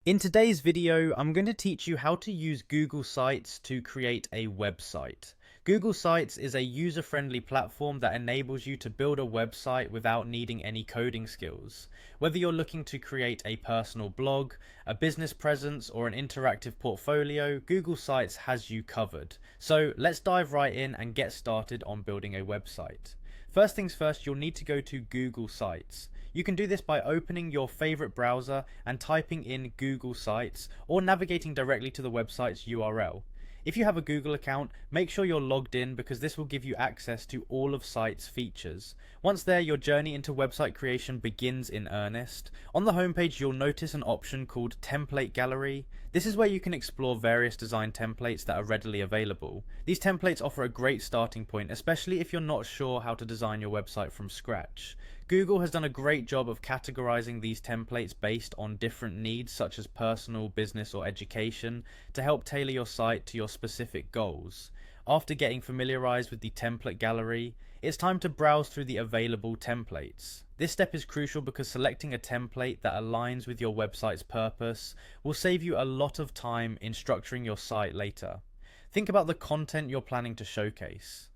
In today's video, I'm going to teach you how to use Google Sites to create a website. Google Sites is a user-friendly platform that enables you to build a website without needing any coding skills. Whether you're looking to create a personal blog, a business presence, or an interactive portfolio, Google Sites has you covered. So let's dive right in and get started on building a website. First things first, you'll need to go to Google Sites. You can do this by opening your favorite browser and typing in Google Sites or navigating directly to the website's URL. If you have a Google account, make sure you're logged in because this will give you access to all of Sites' features. Once there, your journey into website creation begins in earnest. On the homepage, you'll notice an option called Template Gallery. This is where you can explore various design templates that are readily available. These templates offer a great starting point, especially if you're not sure how to design your website from scratch. Google has done a great job of categorizing these templates based on different needs such as personal, business, or education to help tailor your site to your specific goals. After getting familiarized with the template gallery, it's time to browse through the available templates. This step is crucial because selecting a template that aligns with your website's purpose will save you a lot of time in structuring your site later. Think about the content you're planning to showcase.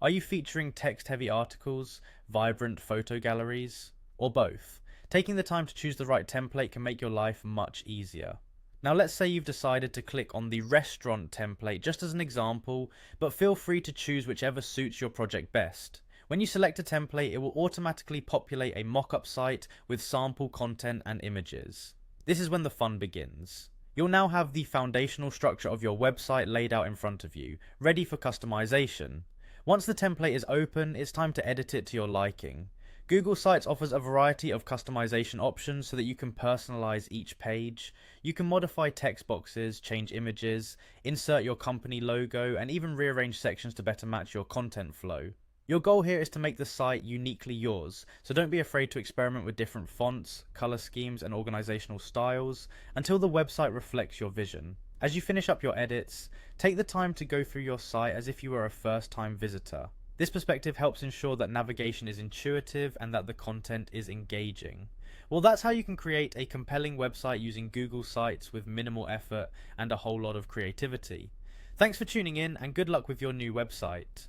Are you featuring text-heavy articles, vibrant photo galleries, or both? Taking the time to choose the right template can make your life much easier. Now let's say you've decided to click on the restaurant template just as an example, but feel free to choose whichever suits your project best. When you select a template, it will automatically populate a mock-up site with sample content and images. This is when the fun begins. You'll now have the foundational structure of your website laid out in front of you, ready for customization. Once the template is open, it's time to edit it to your liking. Google Sites offers a variety of customization options so that you can personalize each page. You can modify text boxes, change images, insert your company logo, and even rearrange sections to better match your content flow. Your goal here is to make the site uniquely yours, so don't be afraid to experiment with different fonts, color schemes, and organizational styles until the website reflects your vision. As you finish up your edits, take the time to go through your site as if you were a first-time visitor. This perspective helps ensure that navigation is intuitive and that the content is engaging. Well, that's how you can create a compelling website using Google Sites with minimal effort and a whole lot of creativity. Thanks for tuning in and good luck with your new website.